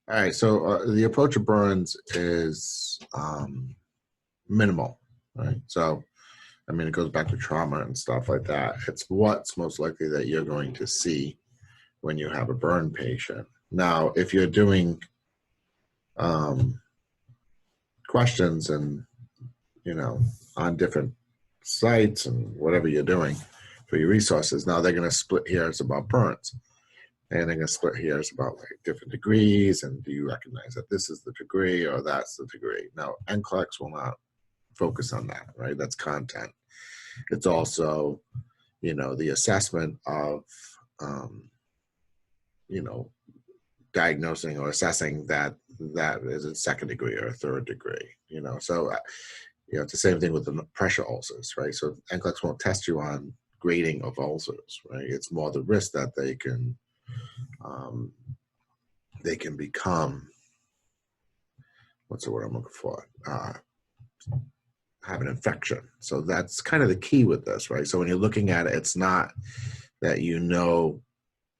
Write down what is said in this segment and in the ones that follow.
All right, so the approach of burns is minimal, right? So, I mean, it goes back to trauma and stuff like that. It's what's most likely that you're going to see when you have a burn patient. Now, if you're doing questions and, on different sites and whatever you're doing for your resources, now they're going to split hairs about burns. And they're going to split hairs about like different degrees, and do you recognize that this is the degree or that's the degree? Now, NCLEX will not focus on that, right? That's content. It's also, the assessment of, diagnosing or assessing that is a second degree or a third degree, So, it's the same thing with the pressure ulcers, right? So NCLEX won't test you on grading of ulcers, right? It's more the risk that they can become, what's the word I'm looking for? Have an infection. So that's kind of the key with this, right? So when you're looking at it, it's not that you know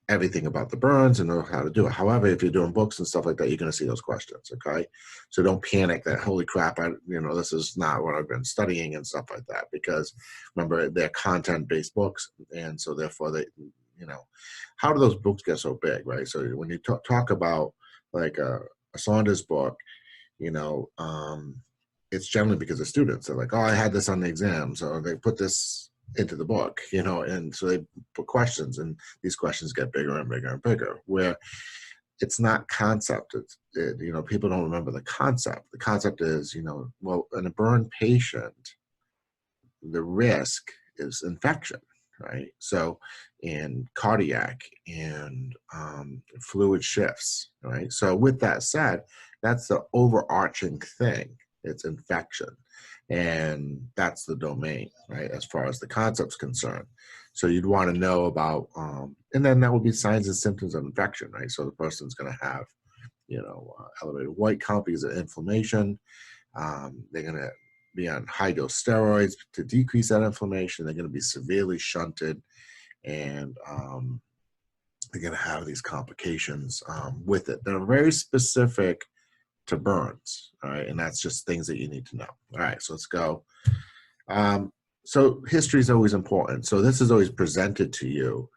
everything about the burns and know how to do it. However, if you're doing books and stuff like that, you're going to see those questions, okay? So don't panic that, holy crap, this is not what I've been studying and stuff like that, because remember, they're content-based books, and so therefore they, how do those books get so big, right? So when you talk about like a Saunders book, it's generally because of students. They're like, oh, I had this on the exam, so they put this into the book, and so they put questions, and these questions get bigger and bigger and bigger, where it's not concept. People don't remember the concept. The concept is, well, in a burn patient, the risk is infection, right? So in cardiac and fluid shifts, right? So with that said, that's the overarching thing. It's infection. And that's the domain, right, as far as the concept's concerned. So you'd want to know about, and then that would be signs and symptoms of infection, right? So the person's going to have, elevated white count because of inflammation. They're going to be on high-dose steroids to decrease that inflammation. They're going to be severely shunted, and they're going to have these complications with it. They're very specific to burns, all right, and that's just things that you need to know. All right, so let's go. So history is always important. So this is always presented to you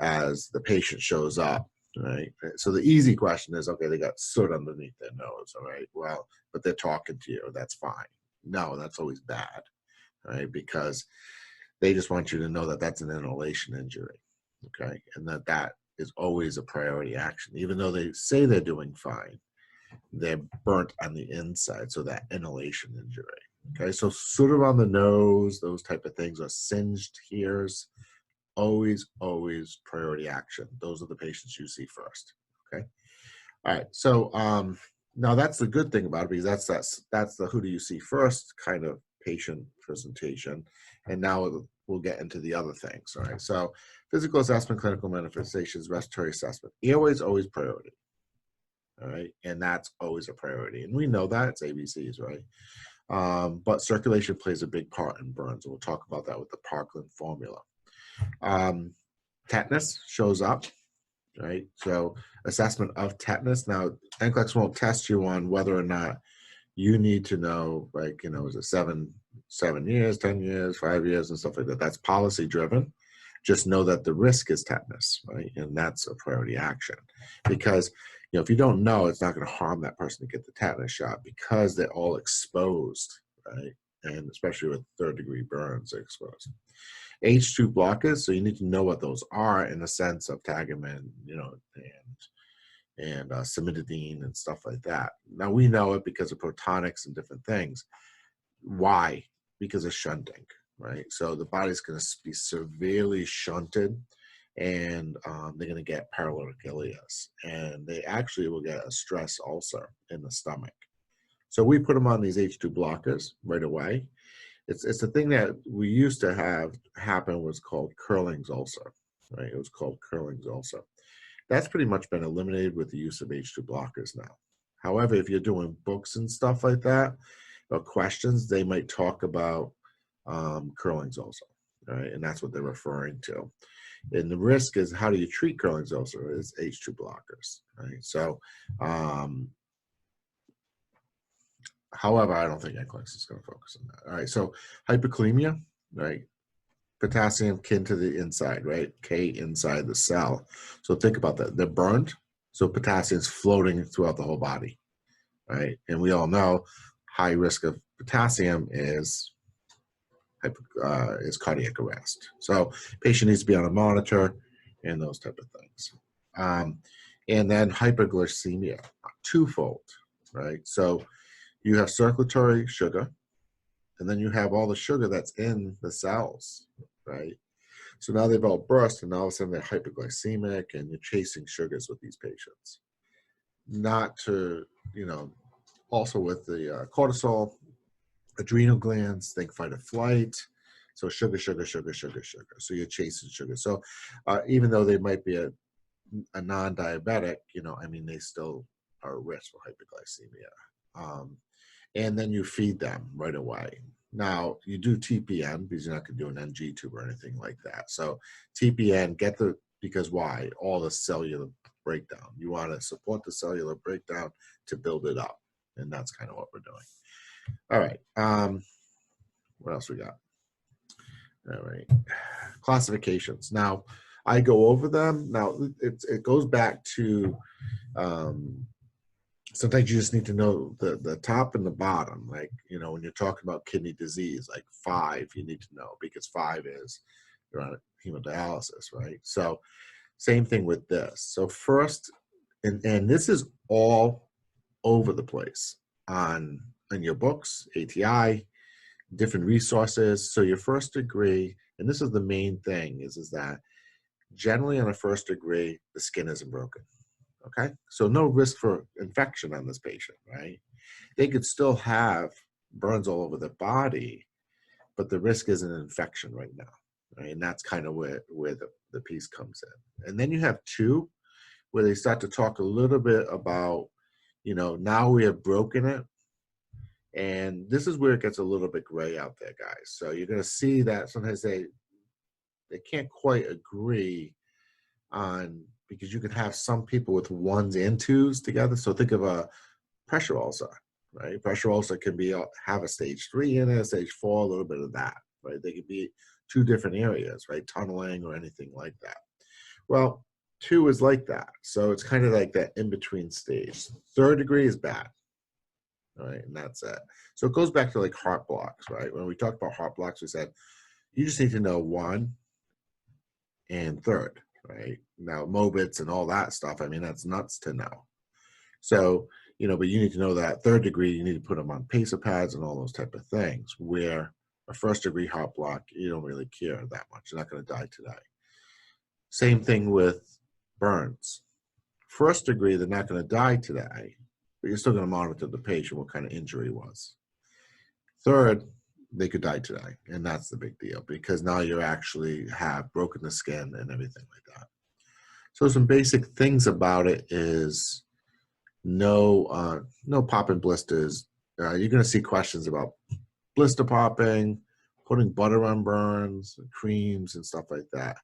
as the patient shows up, right? So the easy question is, okay, they got soot underneath their nose, all right, well, but they're talking to you, that's fine. No, that's always bad, right? Because they just want you to know that that's an inhalation injury, okay, and that is always a priority action, even though they say they're doing fine. They're burnt on the inside, so that inhalation injury. Okay, so sort of on the nose, those type of things, or singed hairs, always priority action. Those are the patients you see first. Okay, all right. So now that's the good thing about it, because that's the who do you see first kind of patient presentation, and now we'll get into the other things. All right. So physical assessment, clinical manifestations, respiratory assessment. Airways always priority. All right, and that's always a priority, and we know that it's ABCs, right? But circulation plays a big part in burns, and we'll talk about that with the Parkland formula. Tetanus shows up, right? So assessment of tetanus. Now, NCLEX won't test you on whether or not you need to know, like, is it 7 years, 10 years, 5 years, and stuff like that. That's policy driven. Just know that the risk is tetanus, right? And that's a priority action, because if you don't know, it's not going to harm that person to get the tetanus shot, because they're all exposed, right? And especially with third-degree burns, they're exposed. H2 blockers, so you need to know what those are in the sense of Tagamet, and cimetidine and stuff like that. Now we know it because of protonics and different things. Why? Because of shunting, right? So the body's going to be severely shunted, and they're going to get paralytic ileus, and they actually will get a stress ulcer in the stomach. So we put them on these H2 blockers right away. It's a thing that we used to have happen, was called Curling's ulcer, right? It was called Curling's ulcer. That's pretty much been eliminated with the use of H2 blockers now. However, if you're doing books and stuff like that, or questions, they might talk about Curling's ulcer, right? And that's what they're referring to. And the risk is, how do you treat Curling's ulcer? Is H2 blockers, right? So, however, I don't think NCLEX is going to focus on that. All right, so hyperkalemia, right? Potassium kin to the inside, right? K inside the cell. So think about that. They're burned, so potassium's floating throughout the whole body, right? And we all know high risk of potassium is cardiac arrest. So patient needs to be on a monitor and those type of things. And then hyperglycemia, twofold, right? So you have circulatory sugar, and then you have all the sugar that's in the cells, right? So now they've all burst, and all of a sudden they're hyperglycemic, and you're chasing sugars with these patients. Not to, also with the cortisol, adrenal glands, think fight or flight. So sugar, sugar, sugar, sugar, sugar. So you're chasing sugar. So even though they might be a non-diabetic, they still are at risk for hyperglycemia. And then you feed them right away. Now, you do TPN because you're not going to do an NG tube or anything like that. So TPN, because why? All the cellular breakdown. You want to support the cellular breakdown to build it up. And that's kind of what we're doing. All right. What else we got? All right. Classifications. Now, I go over them. Now, it goes back to sometimes you just need to know the top and the bottom. Like, when you're talking about kidney disease, like 5, you need to know, because 5 is you're on hemodialysis, right? So same thing with this. So first, and this is all over the place in your books, ATI, different resources. So your first degree, and this is the main thing, is that generally on a first degree, the skin isn't broken. Okay, so no risk for infection on this patient, right? They could still have burns all over the body, but the risk is an infection right now, right? And that's kind of where the piece comes in. And then you have 2, where they start to talk a little bit about, now we have broken it. And this is where it gets a little bit gray out there, guys. So you're going to see that sometimes they can't quite agree on, because you can have some people with 1s and 2s together. So think of a pressure ulcer, right? Pressure ulcer can have a stage 3 in it, stage 4, a little bit of that, right? They could be 2 different areas, right? Tunneling or anything like that. Well, 2 is like that. So it's kind of like that in-between stage. 3rd degree is bad, right? And that's it. So it goes back to like heart blocks, right? When we talked about heart blocks, we said, you just need to know 1 and 3rd. Right now, MOBITs and all that stuff, that's nuts to know. So, but you need to know that 3rd degree, you need to put them on pacer pads and all those type of things, where a 1st degree heart block, you don't really care that much. You're not going to die today. Same thing with burns. 1st degree, they're not going to die today, but you're still going to monitor the patient, what kind of injury it was. 3rd, they could die today, and that's the big deal, because now you actually have broken the skin and everything like that. So some basic things about it is no popping blisters. You're going to see questions about blister popping, putting butter on burns, creams, and stuff like that.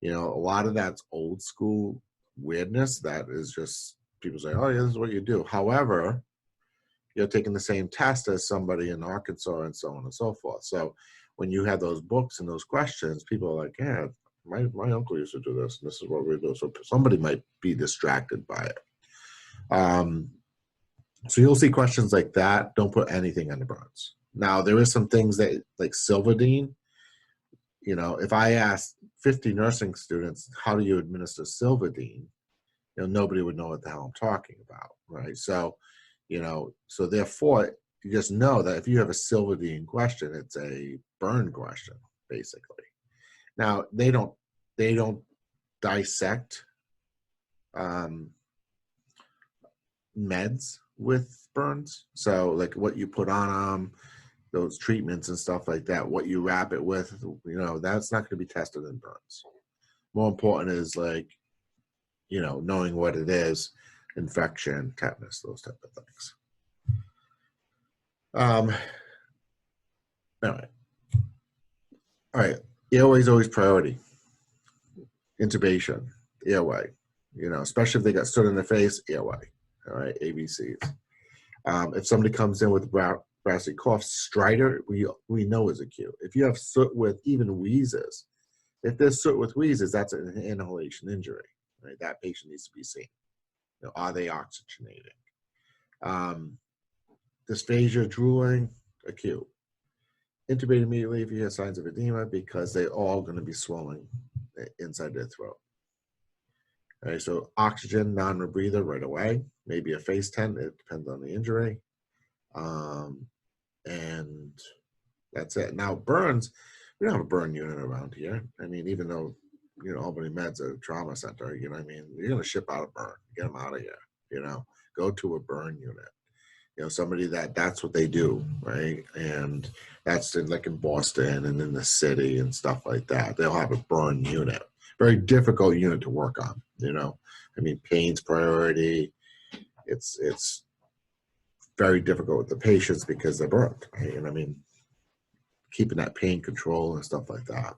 A lot of that's old school weirdness that is just people say, oh yeah, this is what you do. However, you're taking the same test as somebody in Arkansas and so on and so forth. So when you have those books and those questions, people are like, yeah, my uncle used to do this, and this is what we do. So somebody might be distracted by it. So you'll see questions like that. Don't put anything on the burns. Now, there is some things that, like Silvadene, if I asked 50 nursing students, how do you administer Silvadene? Nobody would know what the hell I'm talking about, right? So, so therefore, you just know that if you have a Silvadene question, it's a burn question, basically. Now, they don't dissect meds with burns. So like what you put on them, those treatments and stuff like that, what you wrap it with, that's not going to be tested in burns. More important is like, knowing what it is, infection, tetanus, those type of things. All right. Airway is always priority. Intubation, airway, especially if they got stood in the face, airway, all right, ABCs. If somebody comes in with brassy cough, stridor, we know is acute. If you have soot with even wheezes, if there's soot with wheezes, that's an inhalation injury, right? That patient needs to be seen. Are they oxygenating? Dysphagia, drooling, acute. Intubate immediately if you have signs of edema because they're all going to be swelling inside their throat. All right, so oxygen, non-rebreather right away, maybe a face tent, it depends on the injury. And that's it. Now, burns, we don't have a burn unit around here. I mean, even though, Albany Med's a trauma center, you're going to ship out a burn, get them out of here, go to a burn unit. Somebody that's what they do, right? And that's like in Boston and in the city and stuff like that. They'll have a burn unit. Very difficult unit to work on, pain's priority. It's very difficult with the patients because they're burned, right? And keeping that pain control and stuff like that.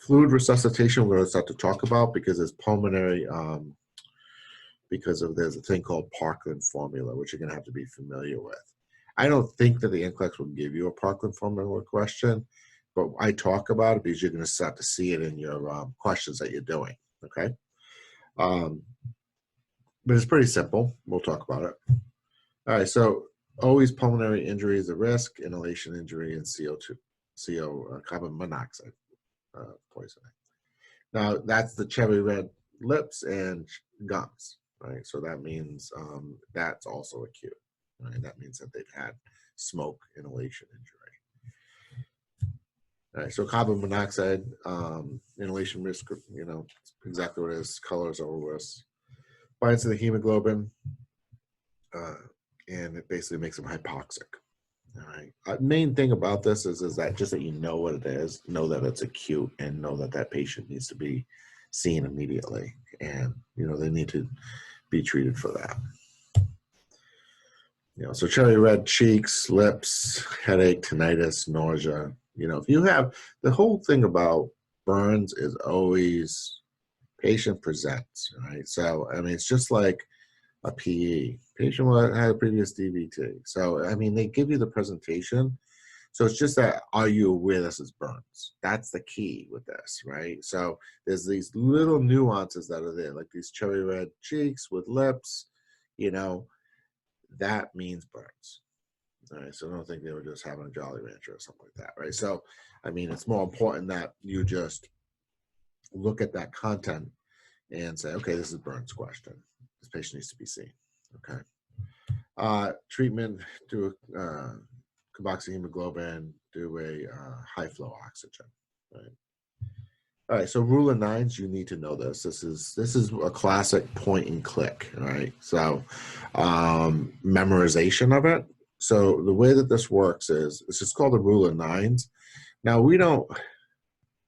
Fluid resuscitation, we're going to start to talk about because it's pulmonary, there's a thing called Parkland formula, which you're going to have to be familiar with. I don't think that the NCLEX will give you a Parkland formula question, but I talk about it because you're going to start to see it in your questions that you're doing, okay? But it's pretty simple. We'll talk about it. All right, so always pulmonary injury is a risk, inhalation injury, and carbon monoxide poisoning. Now, that's the cherry red lips and gums, right? So that means that's also acute, right? That means that they've had smoke inhalation injury. All right, so carbon monoxide, inhalation risk, exactly what it is, colors are worse. Binds to the hemoglobin, and it basically makes them hypoxic. All right. Main thing about this is that just that you know what it is, know that it's acute, and know that that patient needs to be seen immediately, and they need to be treated for that. So cherry red cheeks, lips, headache, tinnitus, nausea. If you have the whole thing about burns is always patient presents, right? So it's just like a PE. Patient had a previous DVT. So they give you the presentation. So it's just that, are you aware this is burns? That's the key with this, right? So there's these little nuances that are there, like these cherry red cheeks with lips, that means burns. All right, so I don't think they were just having a Jolly Rancher or something like that, right? So, it's more important that you just look at that content and say, okay, this is a burns question. This patient needs to be seen, okay? Treatment, do carboxyhemoglobin, do a high flow oxygen, right? All right, so rule of nines, you need to know this. This is a classic point and click, all right? So memorization of it. So the way that this works is, it's just called the rule of nines. Now we don't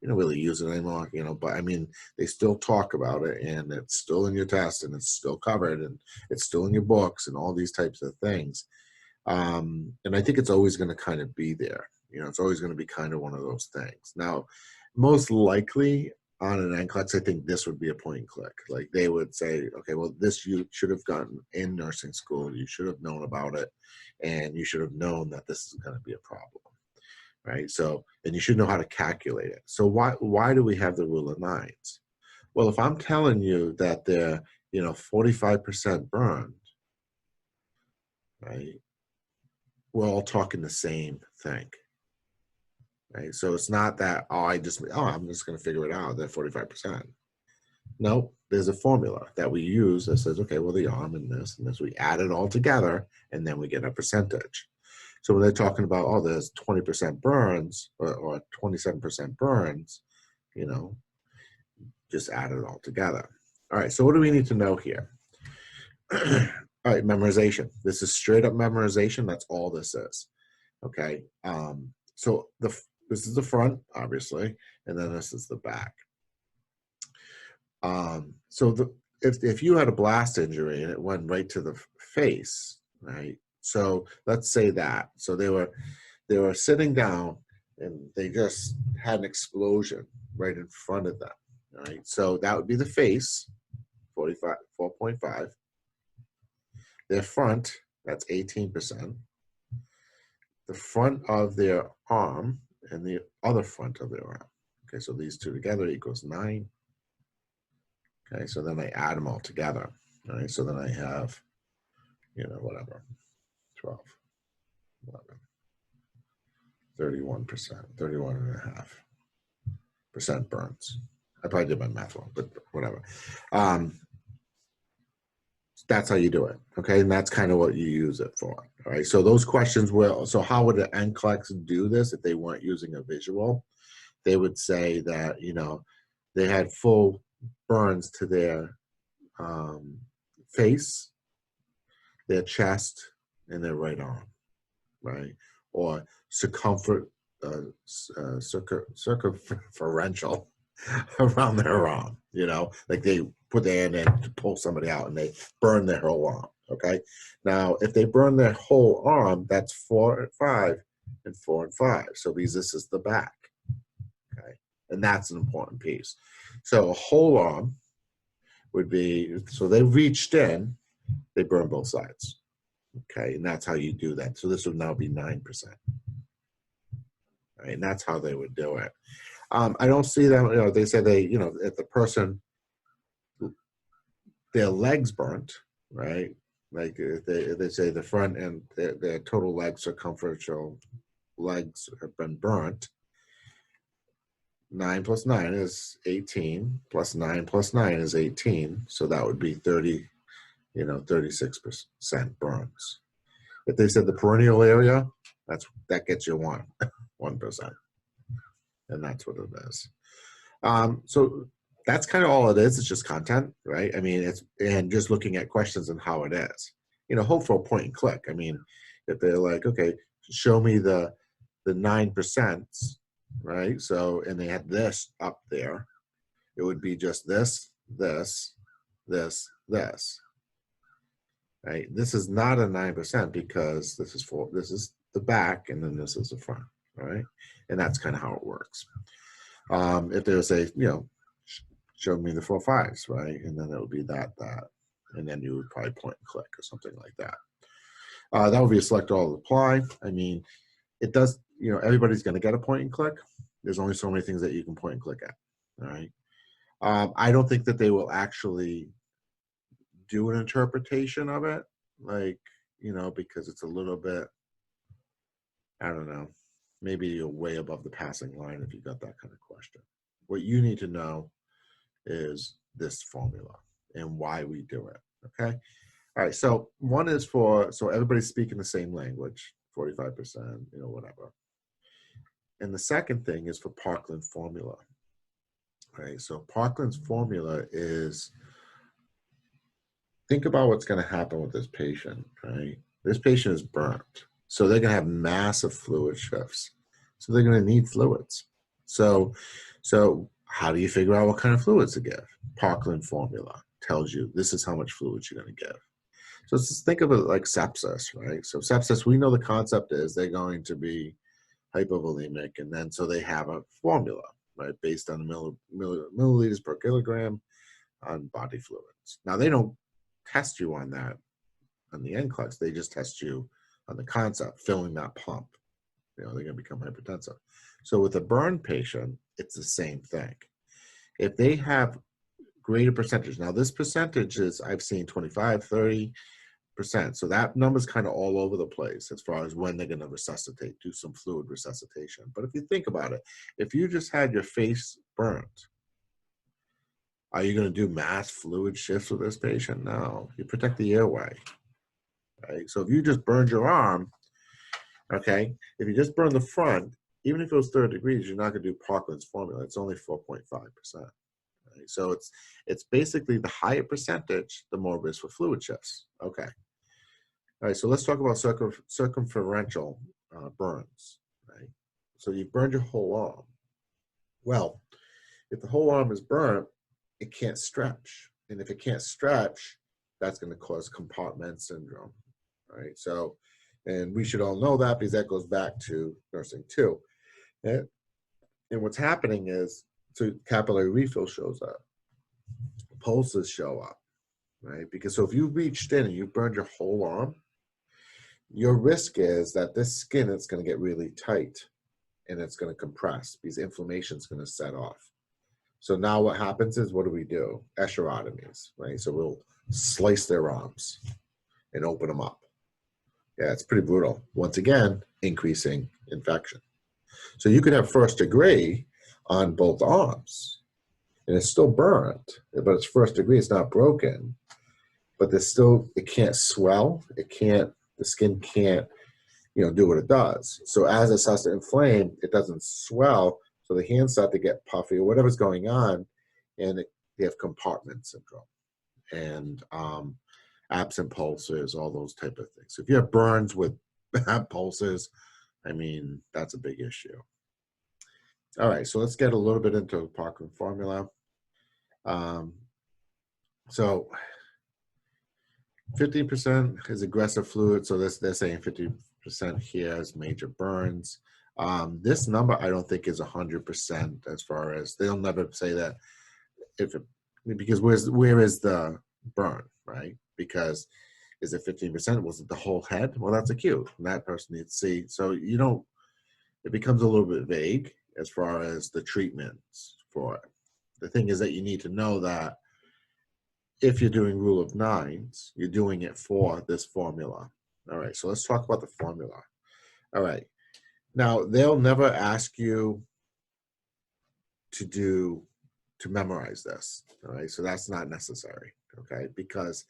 really use it anymore, but they still talk about it, and it's still in your test, and it's still covered, and it's still in your books, and all these types of things. And I think it's always going to kind of be there. It's always going to be kind of one of those things. Now, most likely on an NCLEX, I think this would be a point and click. Like they would say, okay, well, this you should have gotten in nursing school. You should have known about it, and you should have known that this is going to be a problem, right? So, and you should know how to calculate it. So why do we have the rule of nines? Well, if I'm telling you that they're 45% burned, right? We're all talking the same thing, right? So it's not that, I'm just going to figure it out, they're 45%. No, there's a formula that we use that says, okay, well, the arm and this, we add it all together, and then we get a percentage. So when they're talking about, there's 20% burns or 27% burns, just add it all together. All right, so what do we need to know here? All right, memorization. This is straight up memorization. That's all this is. Okay. So this is the front, obviously, and then this is the back. So if you had a blast injury and it went right to the face, right? So let's say that. So they were sitting down and they just had an explosion, right in front of them. All right, so that would be the face, 4.5. Their front, that's 18%. The front of their arm and the other front of their arm. Okay, so these two together equals 9. Okay, so then I add them all together. All right, so then I have, whatever, 12, 11, 31%, 31.5% burns. I probably did my math wrong, but whatever. That's how you do it, okay? And that's kind of what you use it for, all right? So those questions will, so how would the NCLEX do this if they weren't using a visual? They would say that, they had full burns to their face, their chest, and their right arm, right? Or circumferential around their arm, like they put their hand in to pull somebody out and they burn their whole arm, okay? Now, if they burn their whole arm, that's 4 and 5 and 4 and 5. So this is the back, okay? And that's an important piece. So a whole arm would be, so they reached in, they burn both sides, okay? And that's how you do that. So this would now be 9%. Right? And that's how they would do it. I don't see them, they say they, if the person, their legs burnt, right? Like if they say the front and their total leg circumferential legs have been burnt, 9 plus 9 is 18, plus 9 plus 9 is 18. So that would be 36% burns. If they said the perennial area, that gets you 1%. And that's what it is. So that's kind of all it is. It's just content, right? I mean, and just looking at questions and how it is. Hope for a point and click. I mean, if they're like, okay, show me the 9%, right? So, and they had this up there, it would be just this, this, this, this, right? This is not a 9% because this is the back and then this is the front, right? And that's kind of how it works. If they would say, show me the 4 5s, right? And then it would be that, and then you would probably point and click or something like that. That would be a select all apply. I mean, it does, everybody's going to get a point and click. There's only so many things that you can point and click at, all right? I don't think that they will actually do an interpretation of it, like, because it's a little bit, I don't know, maybe you're way above the passing line if you got that kind of question. What you need to know is this formula and why we do it, okay? All right, so one is so everybody's speaking the same language, 45%, whatever. And the second thing is for Parkland formula, right? So Parkland's formula is, think about what's going to happen with this patient, right? This patient is burnt. So they're going to have massive fluid shifts. So they're going to need fluids. So how do you figure out what kind of fluids to give? Parkland formula tells you this is how much fluids you're going to give. So just think of it like sepsis, right? So sepsis, we know the concept is they're going to be hypovolemic, and then so they have a formula, right, based on milliliters per kilogram on body fluids. Now they don't test you on that on the NCLEX, they just test you on the concept, filling that pump. They're going to become hypertensive. So with a burn patient, it's the same thing. If they have greater percentage, now this percentage is, I've seen 25, 30%. So that number's kind of all over the place as far as when they're going to resuscitate, do some fluid resuscitation. But if you think about it, if you just had your face burnt, are you going to do mass fluid shifts with this patient? No, you protect the airway, right? So if you just burned your arm, okay, if you just burn the front, even if it was 3rd degrees, you're not going to do Parkland's formula. It's only 4.5%. Right? So it's basically the higher percentage, the more risk for fluid shifts. Okay. All right, so let's talk about circumferential burns, right? So you've burned your whole arm. Well, if the whole arm is burnt, it can't stretch. And if it can't stretch, that's going to cause compartment syndrome, right? So, and we should all know that because that goes back to nursing 2. And what's happening is, So capillary refill shows up. Pulses show up, right? Because so if you reached in and you burned your whole arm, your risk is that this skin is going to get really tight and it's going to compress because inflammation is going to set off. So now what happens is, what do? Escherotomies, right? So we'll slice their arms and open them up. Yeah, it's pretty brutal. Once again, increasing infection. So you could have first degree on both arms, and it's still burnt, but it's first degree, it's not broken, but there's still, it can't swell, the skin can't, do what it does. So as it starts to inflame, it doesn't swell, so the hands start to get puffy or whatever's going on, and they have compartment syndrome and absent pulses, all those type of things. So if you have burns with pulses, I mean, that's a big issue. All right, so let's get a little bit into the Parkland formula. So 15% is aggressive fluid, so they're saying 50% here is major burns. This number I don't think is 100% as far as, they'll never say that because where is the burn, right? Because is it 15%? Was it the whole head? Well, that's acute, and that person needs to see. So it becomes a little bit vague as far as the treatments for it. The thing is that you need to know that if you're doing rule of nines, you're doing it for this formula. All right, so let's talk about the formula. All right, now they'll never ask you to memorize this. All right, so that's not necessary. Okay, because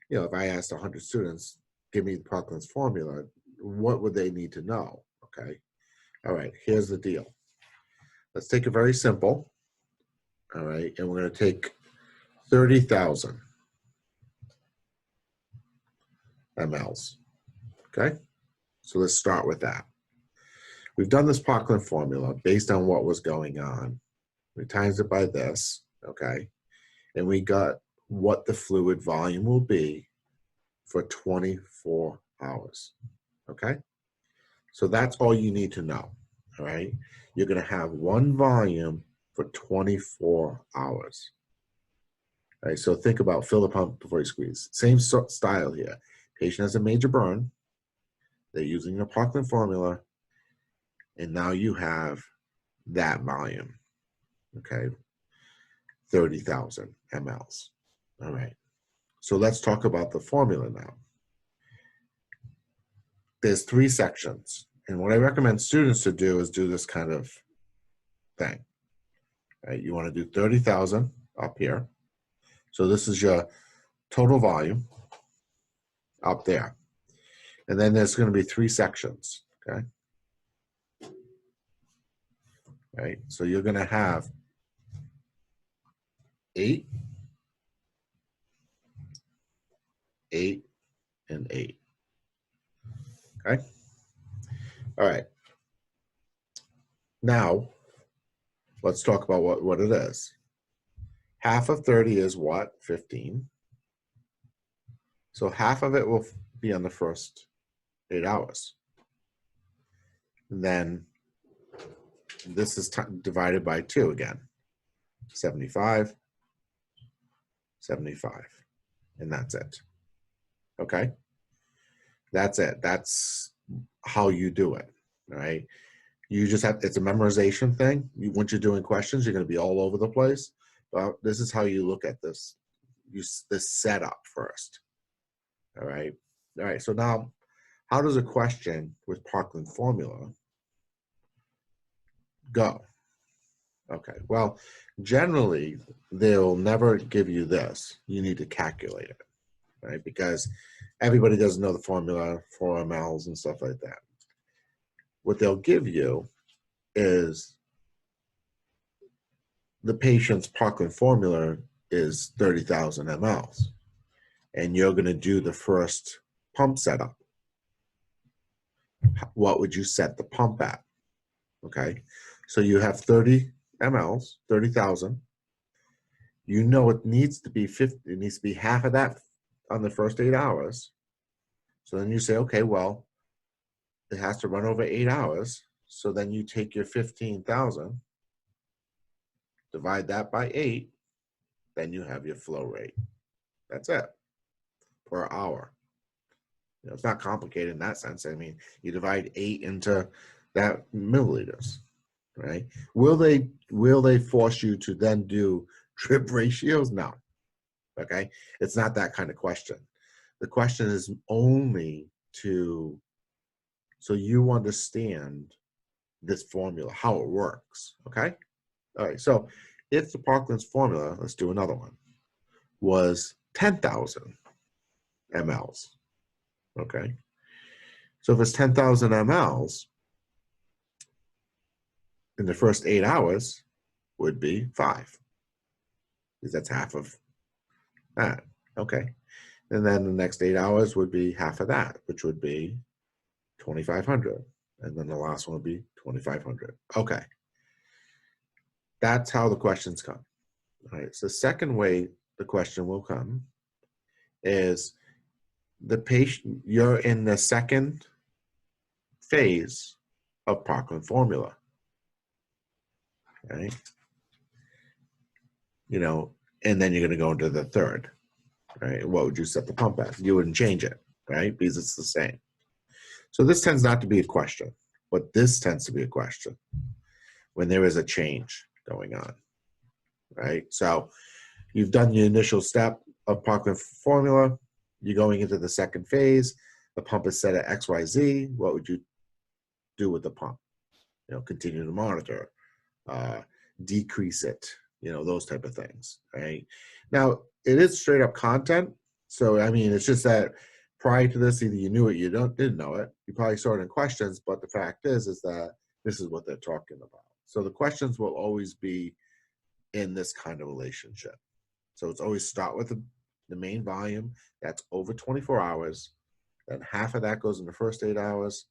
if I asked 100 students, give me Parkland's formula, what would they need to know? Okay, all right, here's the deal. Let's take it very simple. All right, and we're going to take 30,000 mLs. Okay, so let's start with that. We've done this Parkland formula based on what was going on. We times it by this, okay, and we got what the fluid volume will be for 24 hours, okay? So that's all you need to know, all right? You're going to have one volume for 24 hours. All right, so think about fill the pump before you squeeze. Same style here. Patient has a major burn. They're using the Parkland formula, and now you have that volume, okay? 30,000 mLs. All right. So let's talk about the formula now. There's 3 sections, and what I recommend students to do is do this kind of thing. Right? You want to do 30,000 up here. So this is your total volume up there. And then there's going to be 3 sections, okay? Right? So you're going to have 8, 8, and 8. Okay? All right. Now, let's talk about what it is. Half of 30 is what? 15. So half of it will be on the first 8 hours. And then this is divided by 2 again. 75, 75. And that's it. Okay? That's it. That's how you do it. All right? You just have, it's a memorization thing. Once you're doing questions, you're going to be all over the place. But this is how you look at this. This setup first. All right. All right. So now, how does a question with Parkland formula go? Okay. Well, generally, they'll never give you this. You need to calculate it, right? Because everybody doesn't know the formula for mLs and stuff like that. What they'll give you is the patient's Parkland formula is 30,000 mLs, and you're going to do the first pump setup. What would you set the pump at? Okay, so you have 30 mLs, 30,000. You know it needs to be 50. It needs to be half of that on the first 8 hours. So then you say, okay, well, it has to run over 8 hours. So then you take your 15,000 divide that by 8, then you have your flow rate. That's it, per hour. You know, it's not complicated in that sense. I mean, you divide 8 into that milliliters, right? Will they force you to then do trip ratios? No. Okay, it's not that kind of question. The question is only so you understand this formula, how it works. Okay, all right. So if the Parkland's formula, let's do another one, was 10,000 mLs. Okay, so if it's 10,000 mLs, in the first 8 hours would be 5, because that's half of that. Okay, and then the next 8 hours would be half of that, which would be 2,500, and then the last one would be 2,500. Okay, that's how the questions come. All right, so the second way the question will come is the patient, you're in the second phase of Parkland formula. Okay, you know, and then you're going to go into the third. Right, what would you set the pump at? You wouldn't change it, right, because it's the same. So this tends not to be a question, but this tends to be a question when there is a change going on, right? So you've done your initial step of Parkland formula. You're going into the second phase. The pump is set at XYZ. What would you do with the pump? You know, continue to monitor, decrease it, you know, those type of things, right? Now, it is straight up content. So, I mean, it's just that prior to this, either you knew it, you didn't know it. You probably saw it in questions, but the fact is that this is what they're talking about. So the questions will always be in this kind of relationship. So it's always start with the main volume that's over 24 hours. Then half of that goes in the first 8 hours.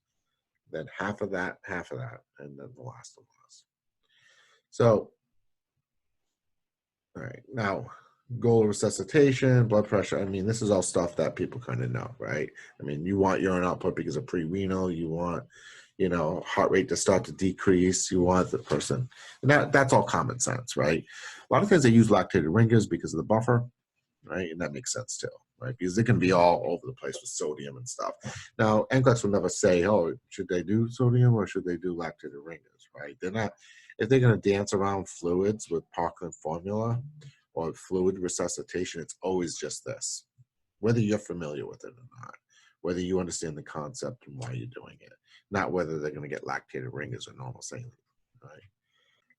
Then half of that, and then the last of the last. So, all right, now goal of resuscitation, blood pressure. I mean, this is all stuff that people kind of know, right? I mean, you want urine output because of pre-renal. You want, you know, heart rate to start to decrease. You want the person, and that's all common sense, right? A lot of times they use lactated ringers because of the buffer, right? And that makes sense too, right? Because it can be all over the place with sodium and stuff. Now, NCLEX will never say, oh, should they do sodium or should they do lactated ringers, right? They're not, if they're going to dance around fluids with Parkland formula or fluid resuscitation, it's always just this, whether you're familiar with it or not, whether you understand the concept and why you're doing it, not whether they're going to get lactated ringers or normal saline, right?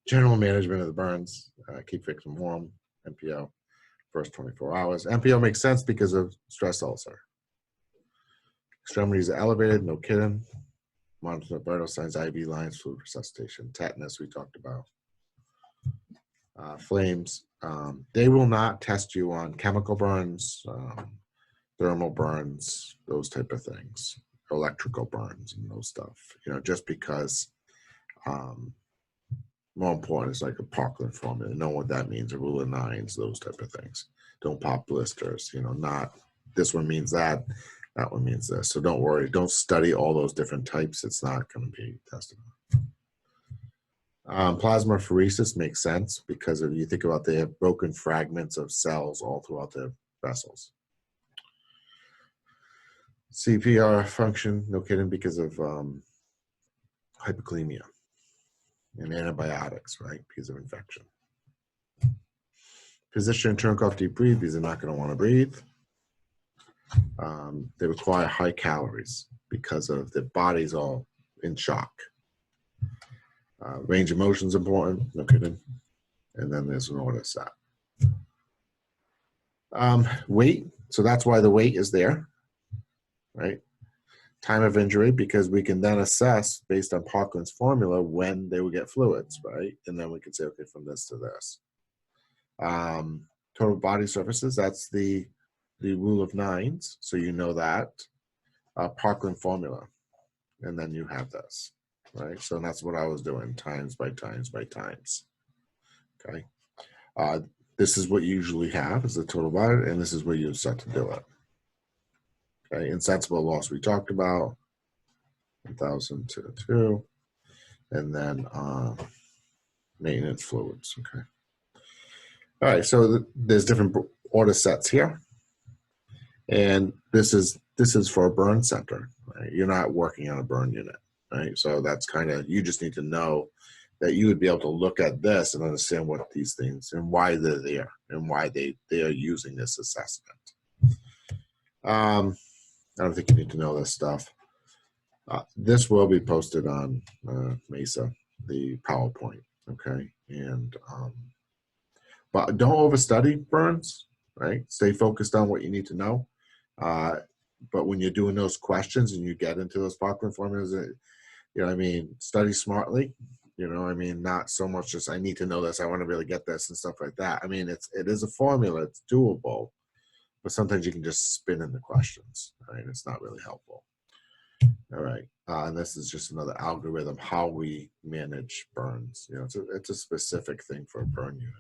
General management of the burns, keep victim warm, NPO. First 24 hours. NPO makes sense because of stress ulcer. Extremities are elevated, no kidding. Monitor vital signs, IV lines, fluid resuscitation, tetanus, we talked about. Flames, they will not test you on chemical burns, thermal burns, those type of things, electrical burns and those stuff, you know, just because more important is like a Parkland formula, know what that means, a rule of nines, those type of things. Don't pop blisters, you know, not this one means that, that one means this. So don't worry, don't study all those different types. It's not going to be tested. Plasmapheresis makes sense because if you think about they have broken fragments of cells all throughout the vessels. CPR function, no kidding, because of hypokalemia and antibiotics, right, because of infection. Physician and turn off deep breathe because they're not going to want to breathe. They require high calories because of their body's all in shock. Range of motion is important, no kidding. And then there's an order set. Weight, so that's why the weight is there, right? Time of injury, because we can then assess based on Parkland's formula when they will get fluids, right? And then we can say, okay, from this to this. Total body surfaces, that's the rule of nines, so you know that. Parkland formula, and then you have this, right? So that's what I was doing, times by times by times, okay? This is what you usually have is the total body, and this is where you set to do it. Okay, insensible loss we talked about, 1,000 to 2, and then maintenance fluids, okay? All right, so there's different order sets here, and this is for a burn center. Right? You're not working on a burn unit, right? So that's kind of, you just need to know that you would be able to look at this and understand what these things and why they're there and why they are using this assessment. I don't think you need to know this stuff. This will be posted on Mesa, the PowerPoint, okay? And but don't overstudy burns, right? Stay focused on what you need to know. But when you're doing those questions and you get into those Parkland formulas, you know what I mean, study smartly. You know, I mean, not so much just I need to know this, I want to really get this and stuff like that. I mean, it is a formula, it's doable, but sometimes you can just spin in the questions, right? It's not really helpful. All right, and this is just another algorithm how we manage burns. You know, it's a specific thing for a burn unit.